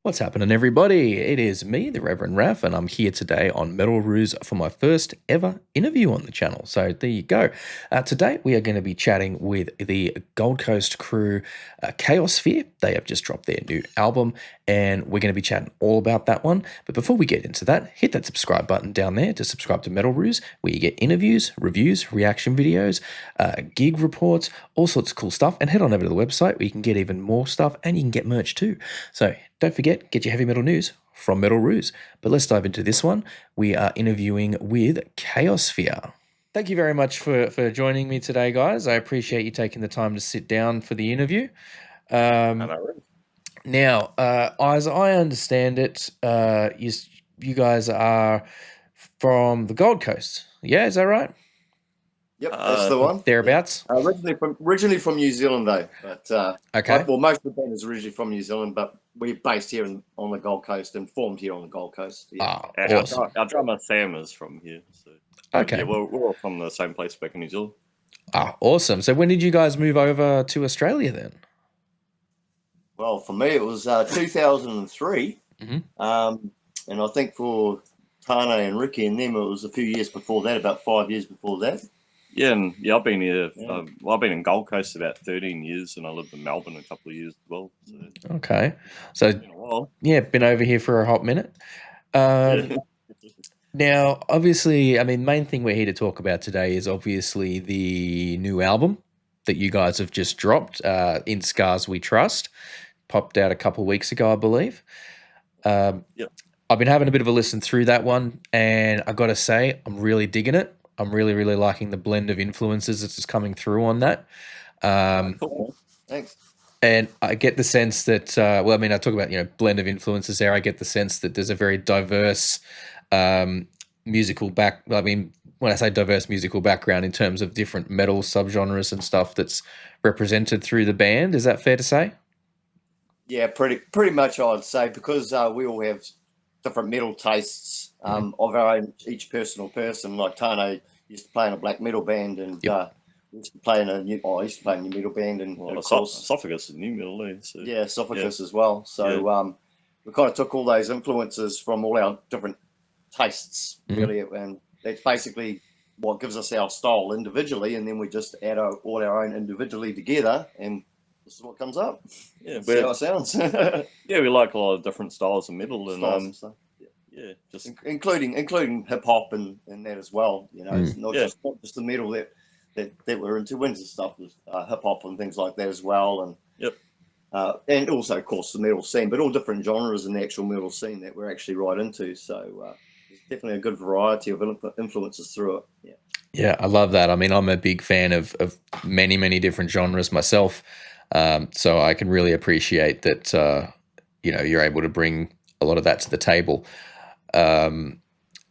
What's happening, everybody? It is me, the Reverend Raff, and I'm here today on Metal Roos for my first ever interview on the channel. So there you go. Today we are going to be chatting with the Gold Coast crew, Kaosphere. They have just dropped their new album, and we're going to be chatting all about that one. But before we get into that, hit that subscribe button down there to subscribe to Metal Roos, where you get interviews, reviews, reaction videos, gig reports, all sorts of cool stuff. And head on over to the website where you can get even more stuff, and you can get merch too. So don't forget, get your heavy metal news from Metal Roos. But let's dive into this one. We are interviewing with Kaosphere. Thank you very much for joining me today, guys. I appreciate you taking the time to sit down for the interview. Now, as I understand it, you guys are from the Gold Coast. Yeah, is that right? Yep, that's the one. Thereabouts. Yeah. Originally from New Zealand, though. But okay. Well, most of the band is originally from New Zealand, but we're based here on the Gold Coast and formed here on the Gold Coast. Yeah. Awesome. Our drummer Sam is from here. So okay. Yeah, we're all from the same place back in New Zealand. Awesome. So when did you guys move over to Australia then? Well, for me, it was 2003. Mm-hmm. And I think for Tane and Ricky and them, it was a few years before that, about 5 years before that. Yeah, I've been here. Yeah. I've been in Gold Coast about 13 years, and I lived in Melbourne a couple of years as well. So. Okay, so been a while. Yeah, been over here for a hot minute. Now, obviously, I mean, main thing we're here to talk about today is obviously the new album that you guys have just dropped, In Scars We Trust, popped out a couple of weeks ago, I believe. Yep. I've been having a bit of a listen through that one, and I got to say, I'm really digging it. I'm really, really liking the blend of influences that's just coming through on that. Cool. Thanks. And I get the sense that, well, I mean, I talk about, blend of influences there. I get the sense that there's a very diverse musical I mean, when I say diverse musical background in terms of different metal subgenres and stuff that's represented through the band. Is that fair to say? Yeah, pretty much I'd say, because we all have different metal tastes of our own, each personal person. Like Tane used to play in a black metal band, and used to play in a new metal band, and of course Esophagus is new metal, so. Yeah, Esophagus as well. So we kind of took all those influences from all our different tastes, really, and that's basically what gives us our style individually, and then we just add all our own individually together, and this is what comes up. Yeah, see how it sounds. Yeah, we like a lot of different styles of metal, and stuff. Yeah, just including hip hop and that as well. It's not just the metal that we're into. Winter stuff was hip hop and things like that as well, and also of course the metal scene, but all different genres in the actual metal scene that we're actually right into. So there's definitely a good variety of influences through it. Yeah, I love that. I mean, I'm a big fan of many different genres myself, so I can really appreciate that. You're able to bring a lot of that to the table.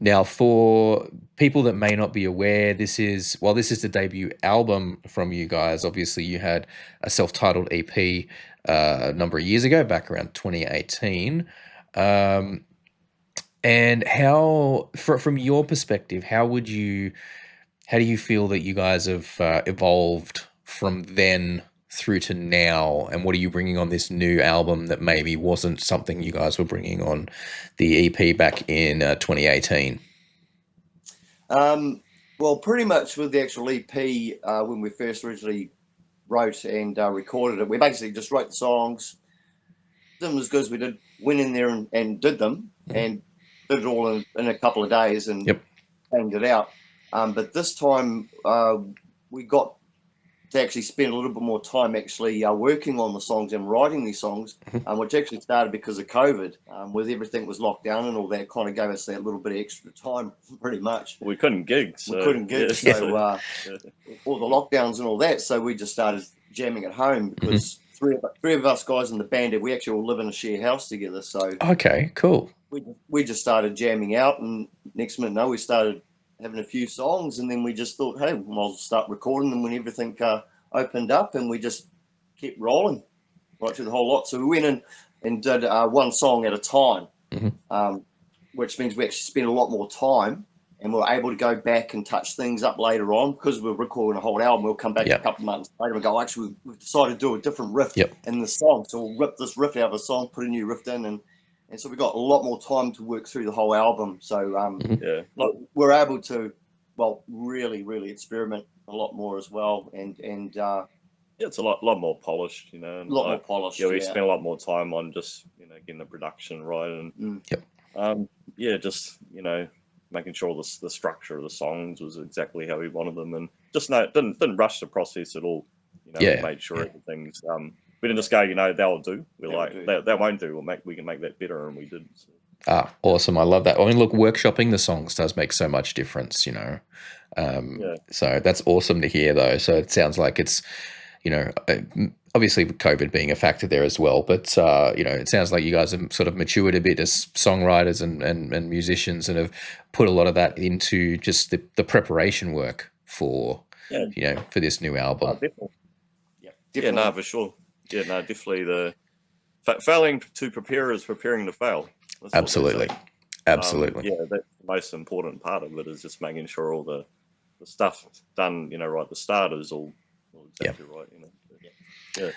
Now, for people that may not be aware, this is the debut album from you guys. Obviously, you had a self-titled EP a number of years ago, back around 2018. And from your perspective, how do you feel that you guys have evolved from then through to now, and what are you bringing on this new album that maybe wasn't something you guys were bringing on the EP back in 2018? Well, pretty much with the actual EP, when we first originally wrote and recorded it, we basically just wrote the songs, did them as good as we did, went in there and did them, and did it all in a couple of days and banged it out. But this time we got to actually spend a little bit more time actually working on the songs and writing these songs, which actually started because of COVID, with everything was locked down and all that. Kind of gave us that little bit of extra time, pretty much. We couldn't gig. So all the lockdowns and all that, so we just started jamming at home, because three of us guys in the band, we actually all live in a share house together. So okay, cool. We just started jamming out, and next minute, we started having a few songs, and then we just thought, hey, we might as well start recording them when everything opened up, and we just kept rolling right through the whole lot. So we went in and did one song at a time, which means we actually spent a lot more time, and we were able to go back and touch things up later on, because we're recording a whole album. We'll come back a couple of months later and go, actually, we've decided to do a different riff in the song, so we'll rip this riff out of the song, put a new riff in, and and so we got a lot more time to work through the whole album. So Yeah, we're able to, well, really experiment a lot more as well, and yeah, it's a lot more polished, you know. And a lot more polished. Yeah, we spent a lot more time on just getting the production right, and yeah, just making sure the structure of the songs was exactly how we wanted them, and just didn't rush the process at all. We made sure everything's we didn't just go, they'll do. We're like, that won't do. We can make that better, and we did. So. Ah, awesome. I love that. I mean, look, workshopping the songs does make so much difference, So that's awesome to hear, though. So it sounds like it's, obviously with COVID being a factor there as well, but, it sounds like you guys have sort of matured a bit as songwriters and musicians and have put a lot of that into just the preparation work for, for this new album. Definitely. Yeah, no, for sure. Yeah, no, definitely the failing to prepare is preparing to fail. Absolutely. Absolutely. Yeah, that's the most important part of it, is just making sure all the stuff done, right at the start is all exactly right. Yeah.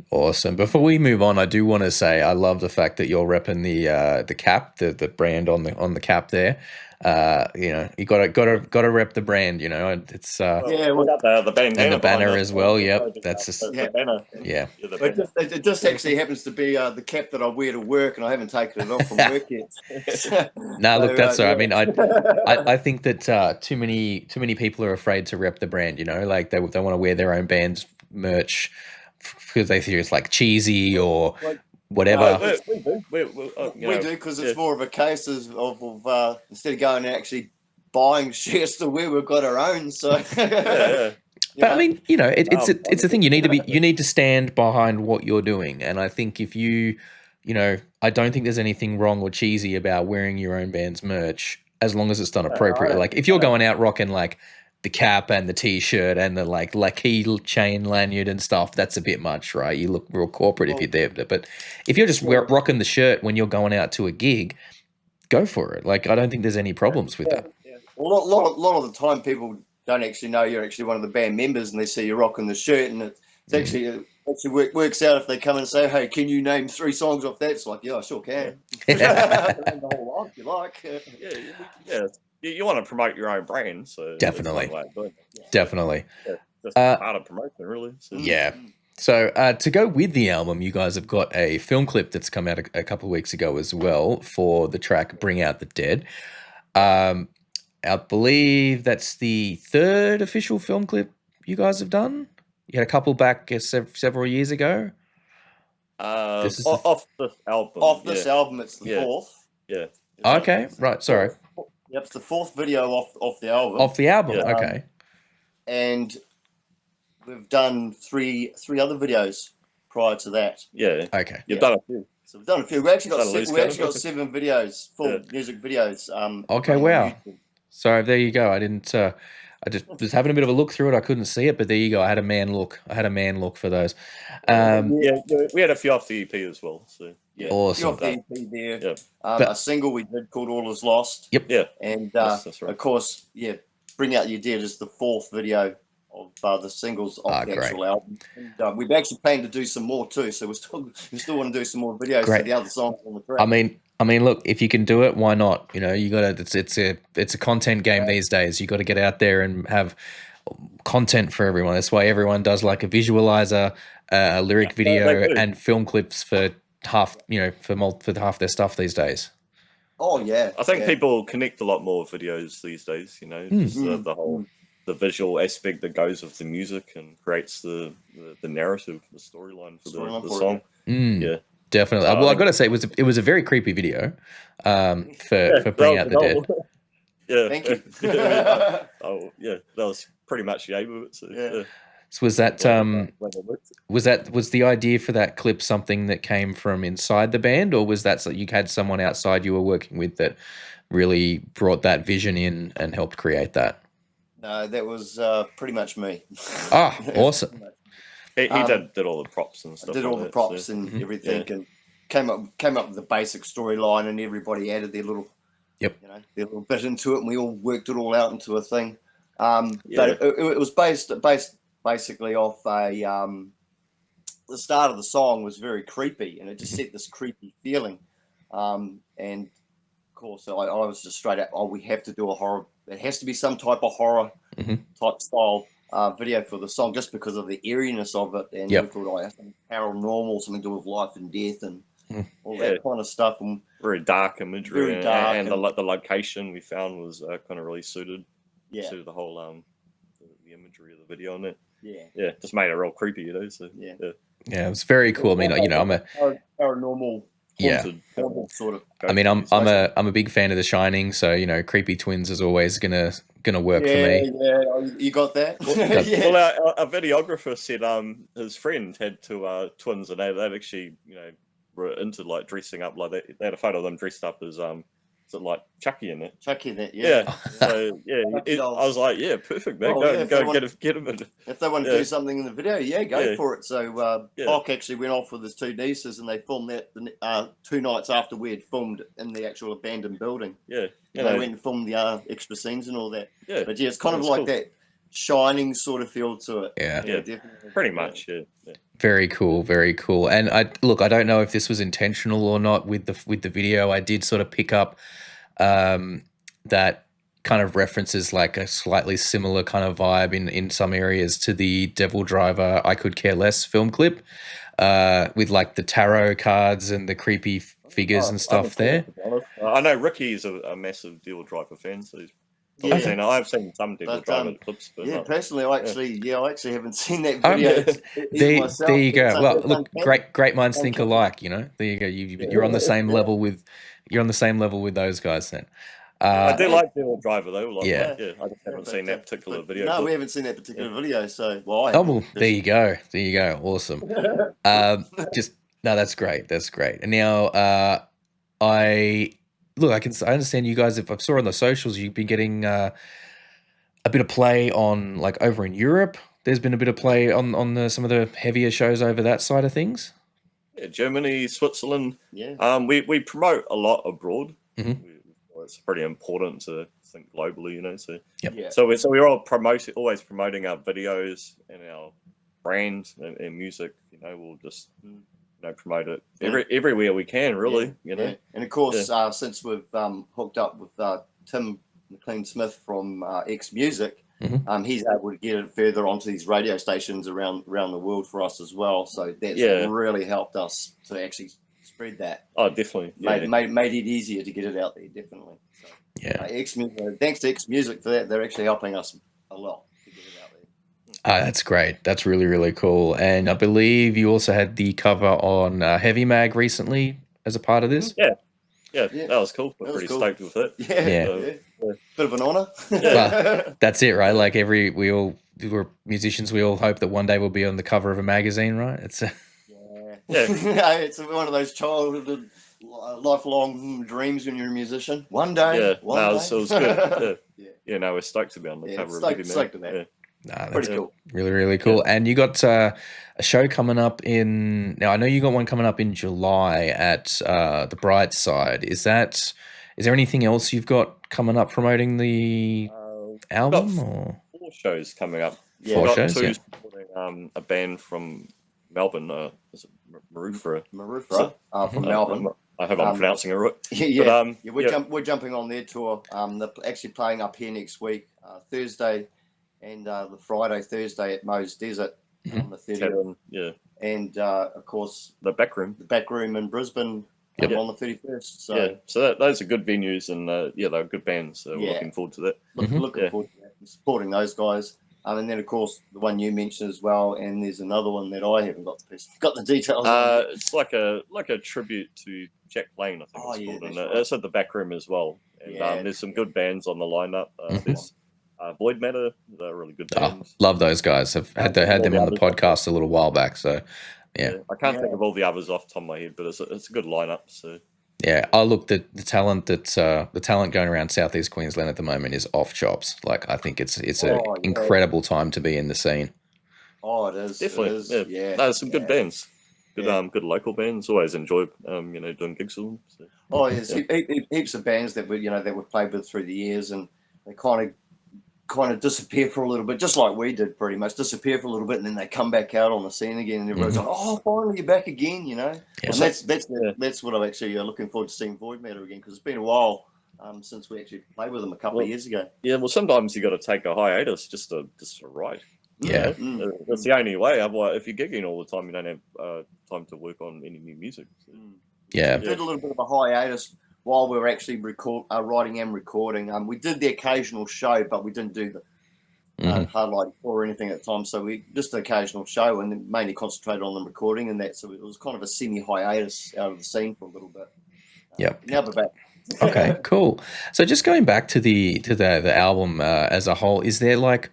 Awesome. Before we move on, I do want to say I love the fact that you're repping the cap, the brand on the cap there. You gotta rep the brand. It's we got the bandana and the banner as well. Yep, that's just the banner. Yeah. It just actually happens to be the cap that I wear to work, and I haven't taken it off from work yet. No, look, that's all right. I mean, I think that too many people are afraid to rep the brand. Like they want to wear their own band's merch because they think it's like cheesy or whatever. No, we do because it's more of a case of instead of going and actually buying shirts to wear, we've got our own. So, but I mean, it's a thing. You need to stand behind what you're doing, and I think if I don't think there's anything wrong or cheesy about wearing your own band's merch as long as it's done appropriately. Like if you're going out rocking like the cap and the t-shirt and the like key chain lanyard and stuff, that's a bit much, right? You look real corporate if you're there. But if you're just rocking the shirt when you're going out to a gig, go for it. Like I don't think there's any problems with that. Yeah. Well, a lot of the time people don't actually know you're actually one of the band members, and they see you rocking the shirt, and it's actually works out if they come and say, "Hey, can you name 3 songs off that?" It's like, yeah, I sure can. Name the whole lot if you like. Yeah. You want to promote your own brand, so definitely. Definitely. Yeah, that's part of promotion, really. So. Yeah. So to go with the album, you guys have got a film clip that's come out a couple of weeks ago as well for the track "Bring Out the Dead." I believe that's the 3rd official film clip you guys have done. You had a couple back several years ago. This is off this album. Off this album, it's the 4th. Yeah. Okay. Right. Sorry. Yep, it's the 4th video off the album. Off the album. Yeah. Okay. And we've done three other videos prior to that. Yeah. Okay. You've done a few. So we've done a few. We actually got 7 videos, full music videos. Okay. Wow. So there you go. I didn't. I just was having a bit of a look through it. I couldn't see it, but there you go. I had a man look for those. We had a few off the EP as well. So yeah, awesome. Off the EP there. Yeah. A single we did called "All Is Lost." Yep. Yeah. And that's right. Of course, "Bring Out Your Dead" is the 4th video of the singles off the actual album. And, we've actually planned to do some more too. So we still want to do some more videos for the other songs on the track. I mean, look, if you can do it, why not? You got to. It's a content game these days. You got to get out there and have content for everyone. That's why everyone does like a visualizer, a lyric video, and film clips for half half their stuff these days. Oh yeah, I think people connect a lot more with videos these days. Just the whole the visual aspect that goes with the music and creates the narrative, the storyline for the song. Yeah. Definitely. Well, I got to say, it was a very creepy video for Bring Out the Dead. Yeah. Thank you. That was pretty much the aim of it. So, yeah. So was the idea for that clip something that came from inside the band, or was that so you had someone outside you were working with that really brought that vision in and helped create that? No, that was pretty much me. Ah, awesome. He did all the props and stuff. Did all the props and everything, and came up with the basic storyline, and everybody added their little, their little bit into it, and we all worked it all out into a thing. But it was based basically off the start of the song was very creepy, and it just set this creepy feeling. And of course, I was just straight up, oh, we have to do a horror. It has to be some type of horror type style video for the song, just because of the eeriness of it. And we thought, oh, something paranormal, something to do with life and death and all that kind of stuff. And very dark imagery, very dark, and the location we found was kind of really suited to the whole the imagery of the video on it. Yeah, just made it real creepy, you know. So yeah, it was very cool. I mean, you know, I'm a paranormal. Haunted sort of. I mean, I'm a big fan of The Shining, so you know, creepy twins is always gonna work for me. Yeah, you got that. Well, our videographer said his friend had two twins, and they'd actually, you know, were into like dressing up like that. They had a photo of them dressed up as like Chucky in it. Chucky in it, yeah. So I was like, yeah, perfect, man. Go get him. If they want to do something in the video, go for it. So Bach actually went off with his two nieces, and they filmed that 2 nights after we had filmed in the actual abandoned building. Yeah, they went and filmed the extra scenes and all that. Yeah, but it's kind of like that Shining sort of feel to it. Yeah, definitely. Pretty much. Yeah. Very cool, very cool. And I don't know if this was intentional or not with the video. I did sort of pick up that kind of references like a slightly similar kind of vibe in some areas to the Devil Driver I Could Care Less film clip, with like the tarot cards and the creepy figures and stuff there. I know Ricky's a massive Devil Driver fan, so he's I've seen some Devil Driver clips, but personally, I actually haven't seen that video. There you go. Well, look, great minds think alike. You know, there you go. You're on the same level with those guys then. I do like Devil Driver though. I just haven't seen that particular video. No, we haven't seen that particular video. So, there you go. Awesome. That's great. That's great. And now, I understand you guys. If I saw on the socials, you've been getting a bit of play on like over in Europe. There's been a bit of play on some of the heavier shows over that side of things. Yeah, Germany, Switzerland. Yeah. We promote a lot abroad. It's pretty important to think globally, you know. So so we're all always promoting our videos and our brand and music. You know, we'll just promote it everywhere we can, really. You know, and of course, since we've hooked up with Tim McLean Smith from X Music, he's able to get it further onto these radio stations around the world for us as well. So that's really helped us to actually spread that. Oh, definitely. Made it easier to get it out there, definitely. So, X Music, thanks to X Music for that. They're actually helping us a lot to get it out there. That's great. That's really, really cool. And I believe you also had the cover on Heavy Mag recently as a part of this. Yeah, that was cool. We're pretty stoked with it. Bit of an honor. Well, that's it, right? Like we're musicians. We all hope that one day we'll be on the cover of a magazine, right? It's it's one of those childhood, lifelong dreams when you're a musician. One day. It was good. We're stoked to be on the cover of Heavy Mag. Stoked to that. That's pretty cool. Really, really cool. And you got a show coming up now I know you got one coming up in July at the Bright Side. Is there anything else you've got coming up promoting the album? Or 4 shows coming up. 4 shows, supporting a band from Melbourne. Is it Marufra? From Melbourne. I hope I'm pronouncing it right. We're jumping on their tour. They're actually playing up here next week, Thursday, and the Thursday at Moe's Desert on the 30th. And of course the back room in Brisbane on the 31st. So those are good venues, and they're good bands. So we're looking forward to that. Looking forward to that, and supporting those guys. And then, of course, the one you mentioned as well, and there's another one that I haven't got the details. It's like a tribute to Jack Blaine, I think it's called, and it's at the back room as well. And there's some good bands on the lineup. There's Void Matter, they're really good bands. Love those guys. I've had them on the podcast a little while back. So I can't think of all the others off the top of my head, but it's a good lineup. So. Yeah, I look the talent the talent going around Southeast Queensland at the moment is off chops. Like I think it's an incredible time to be in the scene. Oh, it is definitely. There's some good bands, good local bands. Always enjoy doing gigs with them. So. There's heaps of bands that we've played with through the years, and they kind of kind of disappear for a little bit, just like we did, pretty much disappear for a little bit, and then they come back out on the scene again, and everyone's like, "Oh, finally you're back again," you know. Yeah. And that's what I'm actually looking forward to seeing Void Matter again, because it's been a while since we actually played with them a couple of years ago. Yeah, well, sometimes you got to take a hiatus just to write. Yeah, that's the only way. Otherwise, if you're gigging all the time, you don't have time to work on any new music. So. Yeah. We did a little bit of a hiatus while we were actually writing and recording. We did the occasional show, but we didn't do the hardlight or anything at the time. So we just an occasional show, and then mainly concentrated on the recording and that. So it was kind of a semi-hiatus out of the scene for a little bit. Now we're back. Okay, cool. So just going back to the album as a whole, is there like,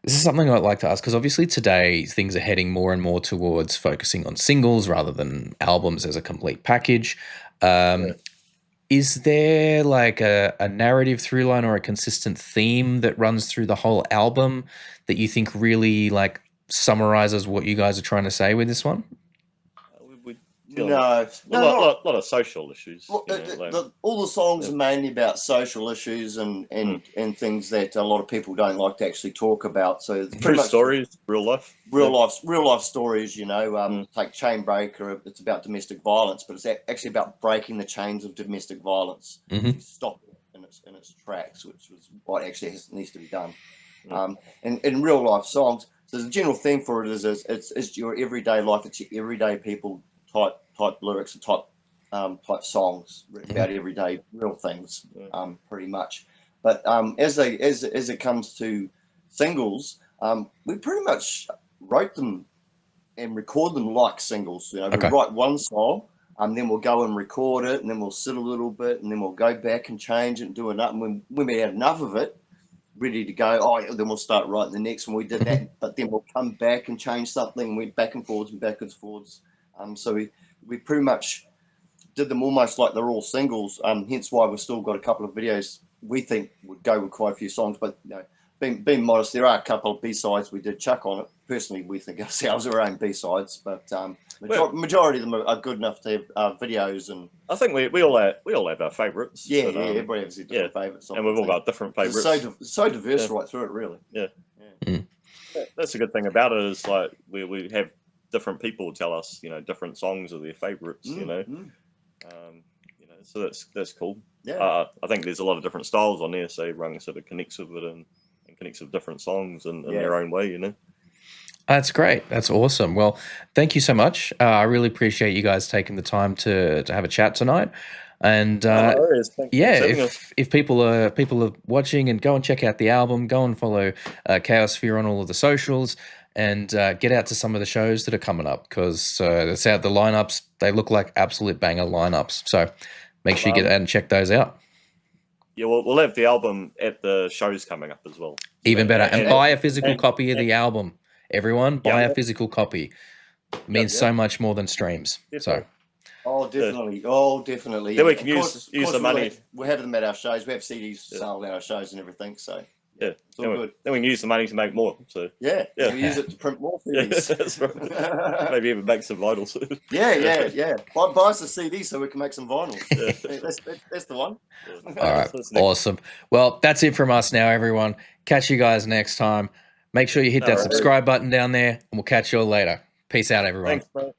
this is something I'd like to ask, because obviously today things are heading more and more towards focusing on singles rather than albums as a complete package. Is there like a narrative through line or a consistent theme that runs through the whole album that you think really like summarizes what you guys are trying to say with this one? No, a lot of social issues. Well, all the songs are mainly about social issues and things that a lot of people don't like to actually talk about. So true stories, real life stories. You know, take Chainbreaker. It's about domestic violence, but it's actually about breaking the chains of domestic violence. Stop it in its tracks, which was what actually needs to be done. And in real life songs, so the general theme for it is it's your everyday life. It's your everyday people type lyrics and type songs about everyday real things, pretty much. But as it comes to singles, we pretty much wrote them and record them like singles. You know, we write one song, then we'll go and record it, and then we'll sit a little bit, and then we'll go back and change it and do it up. And when we had enough of it, ready to go, then we'll start writing the next one. We did that, but then we'll come back and change something, and went back and forwards and backwards. So we pretty much did them almost like they're all singles. Hence why we've still got a couple of videos we think would go with quite a few songs. But you know, being modest, there are a couple of B-sides we did chuck on it. Personally, we think ourselves are our own B-sides, but majority of them are good enough to have videos. And I think we all have our favourites. Yeah, everybody has their different favourites, and we've all got different favourites. It's so diverse right through it, really. That's a good thing about it, is like we have different people tell us, you know, different songs are their favourites, you know. So that's cool. I think there's a lot of different styles on there, so everyone sort of connects with it and connects with different songs in their own way, you know. That's great. That's awesome. Well, thank you so much. I really appreciate you guys taking the time to have a chat tonight. And if people are watching, and go and check out the album, go and follow Kaosphere on all of the socials, and get out to some of the shows that are coming up, because the lineups, they look like absolute banger lineups. So make sure you get out and check those out. Yeah, we'll have the album at the shows coming up as well. Even better. And buy a physical copy of the album. Everyone, buy a physical copy. It means so much more than streams. Definitely. So. Definitely. Then we can use the money. We have them at our shows. We have CDs sold at our shows and everything. So then we can use the money to make more. So we use it to print more CDs. That's right. Maybe even make some vinyls. Buy us a CD so we can make some vinyls. That's the one. All right, awesome. Well, that's it from us now, everyone. Catch you guys next time. Make sure you hit that subscribe button down there, and we'll catch you all later. Peace out, everyone. Thanks, bro.